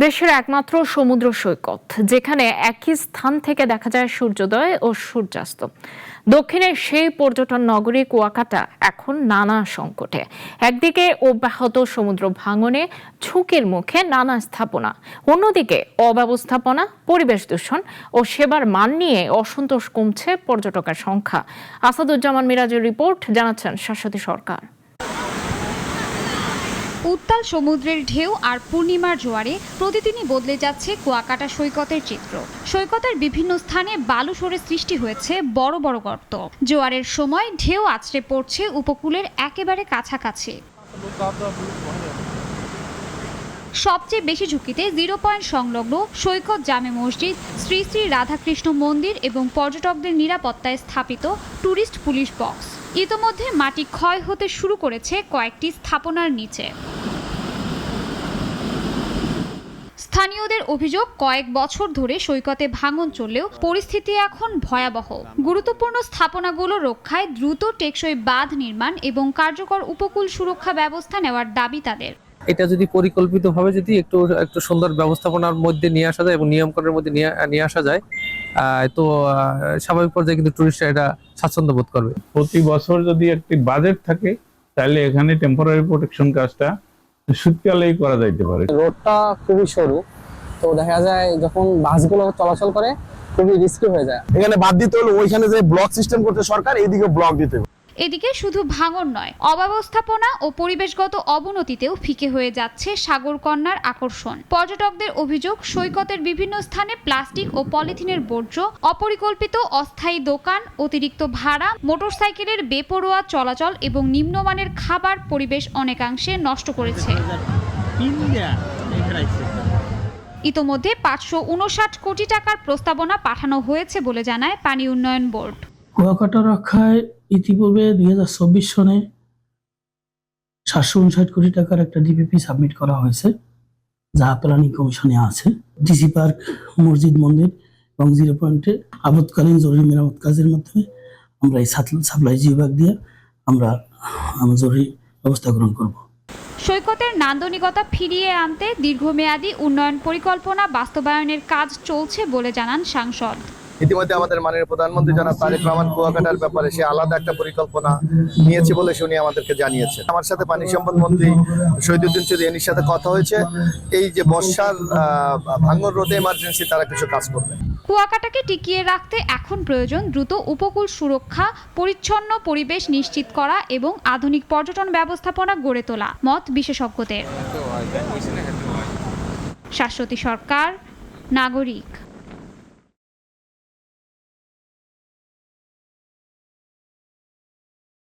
দেশের একমাত্র সমুদ্র সৈকত যেখানে একই স্থান থেকে দেখা যায় সূর্যোদয় ও সূর্যাস্ত। দক্ষিণের সেই পর্যটন নগরী কুয়াকাটা এখন নানা সংকটে। একদিকে অব্যাহত সমুদ্র ভাঙনে ঝুঁকির মুখে নানা স্থাপনা, অন্যদিকে অব্যবস্থাপনা, পরিবেশ দূষণ ও সেবার মান নিয়ে অসন্তোষ কমছে পর্যটকের সংখ্যা। আসাদুজ্জামান মিরাজের রিপোর্ট, জানাচ্ছেন শাশ্বতী সরকার। উত্তাল সমুদ্রের ঢেউ আর পূর্ণিমার জোয়ারে প্রতিদিনই বদলে যাচ্ছে কুয়াকাটা সৈকতের চিত্র। সৈকতের বিভিন্ন স্থানে বালু সরে সৃষ্টি হয়েছে বড় বড় গর্ত। জোয়ারের সময় ঢেউ আছড়ে পড়ছে উপকূলের একেবারে কাছাকাছি। সবচেয়ে বেশি ঝুঁকিতে 0 পয়েন্ট সংলগ্ন সৈকত জামে মসজিদ, শ্রী শ্রী রাধাকৃষ্ণ মন্দির এবং পর্যটকদের নিরাপত্তায় স্থাপিত ট্যুরিস্ট পুলিশ বক্স। ইতোমধ্যে মাটি ক্ষয় হতে শুরু করেছে কয়েকটি স্থাপনার নিচে। স্থানীয়দের অভিযোগ, কয়েক বছর ধরে সৈকতে ভাঙন চললেও পরিস্থিতি এখন ভয়াবহ। গুরুত্বপূর্ণ স্থাপনাগুলো রক্ষায় দ্রুত টেকসই বাঁধ নির্মাণ এবং কার্যকর উপকূল সুরক্ষা ব্যবস্থা নেওয়ার দাবি তাদের। এটা যদি পরিকল্পিতভাবে যদি একটু সুন্দর ব্যবস্থাপনার মধ্যে নিয়ে আসা যায় এবং নিয়মকানুনের মধ্যে নিয়ে আসা যায়, তো স্বাভাবিক পর্যায়ে কিন্তু টুরিস্টরা এটা স্বাচ্ছন্দ্য বোধ করবে। প্রতি বছর যদি একটি বাজেট থাকে তাহলে এখানে টেম্পোরারি প্রোটেকশন কাজটা শীতকালেই করা যাইতে পারে। রোডটা খুবই সরু, তো দেখা যায় যখন বাসগুলো চলাচল করে খুবই রিস্কি হয়ে যায়। এখানে বাদ দিতে হলো ওইখানে যে ব্লক সিস্টেম করতে সরকার, এইদিকে ব্লক দিতে হবে। এদিকে শুধু ভাঙন নয়, অব্যবস্থাপনা ও পরিবেশগত অবনতিতেও ফিকে হয়ে যাচ্ছে সাগরকন্যার আকর্ষণ। পর্যটকদের অভিযোগ, সৈকতের বিভিন্ন স্থানে প্লাস্টিক ও পলিথিনের বর্জ্য, অপরিকল্পিত অস্থায়ী দোকান, অতিরিক্ত ভাড়া, মোটরসাইকেলের বেপরোয়া চলাচল এবং নিম্নমানের খাবার পরিবেশ অনেকাংশে নষ্ট করেছে। ইতোমধ্যে 559 কোটি টাকার প্রস্তাবনা পাঠানো হয়েছে বলে জানায় পানি উন্নয়ন বোর্ড। কুয়াকাটা রক্ষায় ইতিপূর্বে 2024 সনে 759 কোটি টাকার একটা ডিপিপি সাবমিট করা হয়েছে, যা প্ল্যানিং কমিশনে আছে। ডিসি পার্ক, মসজিদ, মন্দির এবং 0 পয়েন্টে আপৎকালীন জরুরি মেরামত কাজের মাধ্যমে আমরা এই সাপ্লাই বিভাগ দিয়ে আমরা জরুরি ব্যবস্থা গ্রহণ করব। সৈকতের নান্দনিকতা ফিরিয়ে আনতে দীর্ঘমেয়াদী উন্নয়ন পরিকল্পনা বাস্তবায়নের কাজ চলছে বলে জানান সাংসদ। ইতিমধ্যে আমাদের মাননীয় প্রধানমন্ত্রী জনাব তারেক রহমান কুয়াকাটার ব্যাপারে সে আলাদা একটা পরিকল্পনা নিয়েছে বলে উনি আমাদেরকে জানিয়েছে। আমার সাথে পানি সম্পদ মন্ত্রী শহীদুদ্দিন চৌধুরীর সাথে কথা হয়েছে, এই যে বর্ষার ভাঙন রোধে এমার্জেন্সি তারা কিছু কাজ করবে। কুয়াকাটাকে টিকিয়ে রাখতে এখন প্রয়োজন দ্রুত উপকূল সুরক্ষা, পরিচ্ছন্ন পরিবেশ নিশ্চিত করা এবং আধুনিক পর্যটন ব্যবস্থাপনা গড়ে তোলা, মত বিশেষজ্ঞদের। শাশ্বতী সরকার, নাগরিক।